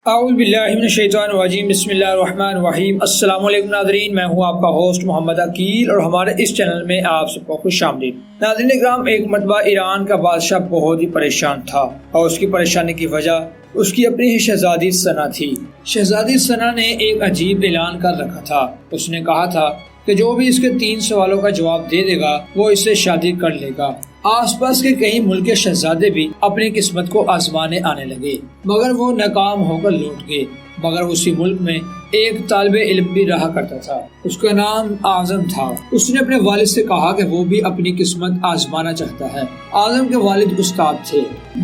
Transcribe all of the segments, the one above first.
اعوذ باللہ من الشیطان الرجیم، بسم اللہ الرحمن الرحیم۔ السلام علیکم ناظرین، میں ہوں آپ کا ہوسٹ محمد عقیل اور ہمارے اس چینل میں آپ سب کو خوش آمدید۔ ناظرین اکرام، ایک مرتبہ ایران کا بادشاہ بہت ہی پریشان تھا اور اس کی پریشانی کی وجہ اس کی اپنی ہی شہزادی ثنا تھی۔ شہزادی ثنا نے ایک عجیب اعلان کر رکھا تھا۔ اس نے کہا تھا کہ جو بھی اس کے 3 سوالوں کا جواب دے دے گا وہ اس سے شادی کر لے گا۔ آس پاس کے کئی ملک کے شہزادے بھی اپنی قسمت کو آزمانے آنے لگے، مگر وہ ناکام ہو کر لوٹ گئے۔ مگر اسی ملک میں ایک طالب علم بھی رہا کرتا تھا، اس کا نام اعظم تھا۔ اس نے اپنے والد سے کہا کہ وہ بھی اپنی قسمت آزمانا چاہتا ہے۔ اعظم کے والد استاد تھے،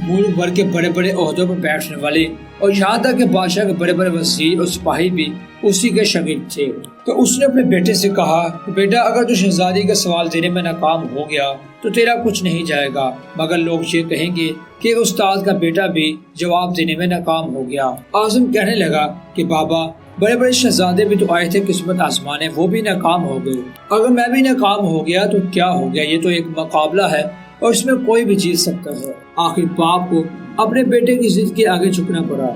ملک بھر کے بڑے بڑے عہدوں پر بیٹھنے والے، اور یہاں تک کہ بادشاہ کے بڑے بڑے وزیر اور سپاہی بھی اسی کے شاگرد تھے۔ تو اس نے اپنے بیٹے سے کہا کہ بیٹا، اگر تو شہزادی کا سوال دینے میں ناکام ہو گیا تو تیرا کچھ نہیں جائے گا، مگر لوگ یہ کہیں گے کہ استاد کا بیٹا بھی جواب دینے میں ناکام ہو گیا۔ اعظم کہنے لگا کہ بابا، بڑے بڑے شہزادے بھی تو آئے تھے قسمت آزمانے، وہ بھی ناکام ہو گئے۔ اگر میں بھی ناکام ہو گیا تو کیا ہو گیا، یہ تو ایک مقابلہ ہے اور اس میں کوئی بھی جیت سکتا ہے۔ آخر باپ کو اپنے بیٹے کی ضد کے آگے جھکنا پڑا۔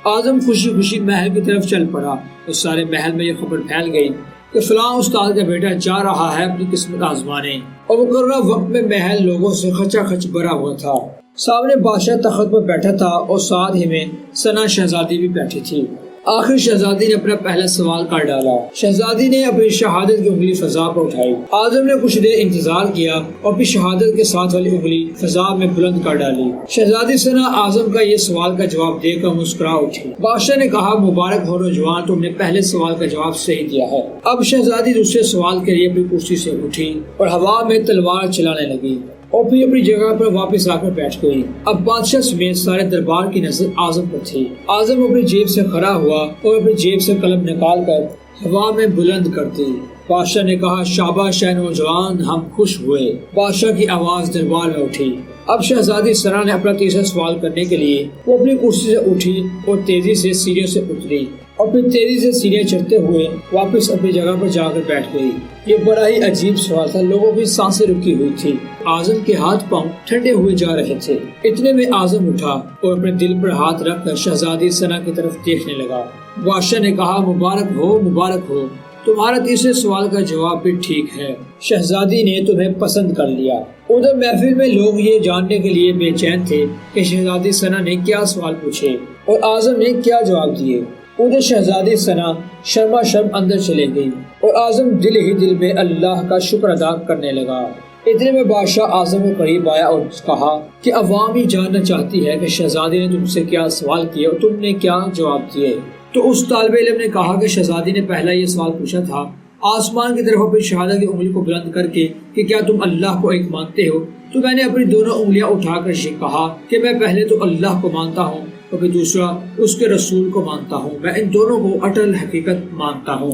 اعظم خوشی خوشی محل کی طرف چل پڑا اور سارے محل میں یہ خبر پھیل گئی کہ فلاں استاد کا بیٹا جا رہا ہے اپنی قسمت آزمانے، اور وہ کروڑا وقت میں محل لوگوں سے خچا خچ بھرا ہوا تھا۔ سامنے بادشاہ تخت پر بیٹھا تھا اور ساتھ ہی میں ثنا شہزادی بھی بیٹھی تھی۔ آخر شہزادی نے اپنا پہلا سوال کر ڈالا۔ شہزادی نے اپنی شہادت کی انگلی فضا پر اٹھائی۔ اعظم نے کچھ دیر انتظار کیا اور پھر شہادت کے ساتھ والی انگلی فضا میں بلند کر ڈالی۔ شہزادی ثنا اعظم کا یہ سوال کا جواب دے کر مسکرا اٹھی۔ بادشاہ نے کہا، مبارک ہو نوجوان، تم نے پہلے سوال کا جواب صحیح دیا ہے۔ اب شہزادی دوسرے سوال کے لیے اپنی کرسی سے اٹھی اور ہوا میں تلوار چلانے لگی اور پھر اپنی جگہ پر واپس آ کر بیٹھ گئی۔ اب بادشاہ سمیت سارے دربار کی نظر اعظم پر تھی۔ اعظم اپنی جیب سے کھڑا ہوا اور اپنی جیب سے قلم نکال کر ہوا میں بلند کر دی۔ بادشاہ نے کہا، شاباش اے نوجوان، ہم خوش ہوئے۔ بادشاہ کی آواز دربار میں اٹھی۔ اب شہزادی ثنا نے اپنا تیسرا سوال کرنے کے لیے وہ اپنی کرسی سے اٹھی اور تیزی سے سیڑھیوں سے اتری اور پھر تیزی سے سیڑھیاں چڑھتے ہوئے واپس اپنی جگہ پر جا کر بیٹھ گئی۔ یہ بڑا ہی عجیب سوال تھا، لوگوں کی سانسیں رکی ہوئی تھی۔ اعظم کے ہاتھ پاؤں ٹھنڈے ہوئے جا رہے تھے۔ اتنے میں اعظم اٹھا اور اپنے دل پر ہاتھ رکھ کر شہزادی ثنا کی طرف دیکھنے لگا۔ بادشاہ نے کہا، مبارک ہو، مبارک ہو، تمہارا تیسرے سوال کا جواب بھی ٹھیک ہے، شہزادی نے تمہیں پسند کر لیا۔ ادھر محفل میں لوگ یہ جاننے کے لیے بے چین تھے کہ شہزادی ثنا نے کیا سوال پوچھے اور اعظم نے کیا جواب دیے۔ ادھر شہزادی ثنا شرما شرم اندر چلے گئی اور اعظم دل ہی دل میں اللہ کا شکر ادا کرنے لگا۔ اتنے میں بادشاہ اعظم کے قریب آیا اور کہا کہ عوام ہی جاننا چاہتی ہے کہ شہزادی نے تم سے کیا سوال کیے اور تم نے کیا جواب دیے۔ تو اس طالب علم نے کہا کہ شہزادی نے پہلا یہ سوال پوچھا تھا آسمان کی طرف اپنی شہادت کی انگلی کو بلند کر کے کہ کیا تم اللہ کو ایک مانتے ہو؟ تو میں نے اپنی دونوں انگلیاں اٹھا کر یہ کہا کہ میں پہلے تو اللہ کو مانتا ہوں اور پھر دوسرا اس کے رسول کو مانتا ہوں، میں ان دونوں کو اٹل حقیقت مانتا ہوں۔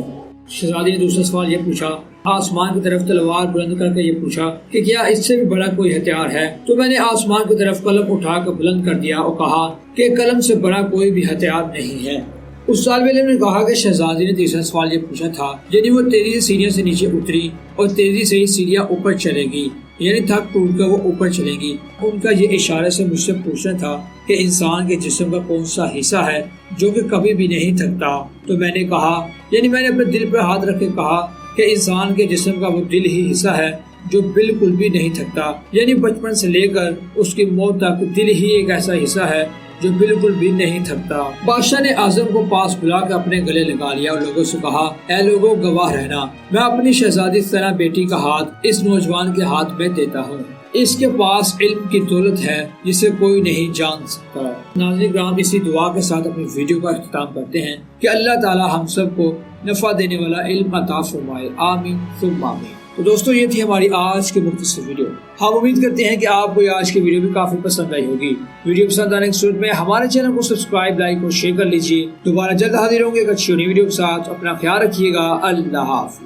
شہزادی نے دوسرا سوال یہ پوچھا، آسمان کی طرف تلوار بلند کر کے یہ پوچھا کہ کیا اس سے بھی بڑا کوئی ہتھیار ہے؟ تو میں نے آسمان کی طرف قلم اٹھا کر بلند کر دیا اور کہا کہ قلم سے بڑا کوئی بھی ہتھیار نہیں ہے۔ اس طالب علم نے کہا کہ شہزادی نے تیسرا سوال یہ پوچھا تھا، یعنی وہ تیزی سے سیڑھیوں سے نیچے اتری اور تیزی سے ہی سیڑھیاں اوپر چلے گی، یعنی تھک ٹوٹ کر وہ اوپر چلے گی۔ ان کا یہ اشارے سے مجھ سے پوچھنا تھا کہ انسان کے جسم کا کون سا حصہ ہے جو کہ کبھی بھی نہیں تھکتا؟ تو میں نے کہا، یعنی میں نے اپنے دل پر ہاتھ رکھ کے کہا کہ انسان کے جسم کا وہ دل ہی حصہ ہے جو بالکل بھی نہیں تھکتا، یعنی بچپن سے لے کر اس کی موت تک دل ہی ایک ایسا حصہ ہے جو بالکل بھی نہیں تھکتا۔ بادشاہ نے اعظم کو پاس بلا کے اپنے گلے لگا لیا اور لوگوں سے کہا، اے لوگوں، گواہ رہنا، میں اپنی شہزادی ثنا بیٹی کا ہاتھ اس نوجوان کے ہاتھ میں دیتا ہوں۔ اس کے پاس علم کی دولت ہے جسے کوئی نہیں جان سکتا۔ ناظرین کرام، اسی دعا کے ساتھ اپنی ویڈیو کا اختتام کرتے ہیں کہ اللہ تعالی ہم سب کو نفع دینے والا علم عطا فرمائے، آمین ثم آمین۔ تو دوستو، یہ تھی ہماری آج کی مختصر ویڈیو۔ ہم امید کرتے ہیں کہ آپ کو آج کی ویڈیو بھی کافی پسند آئی ہوگی۔ ویڈیو پسند آنے کی صورت میں ہمارے چینل کو سبسکرائب، لائک اور شیئر کر لیجیے۔ دوبارہ جلد حاضر ہوں گے ایک اچھی ویڈیو کے ساتھ۔ اپنا خیال رکھیے گا۔ اللہ حافظ۔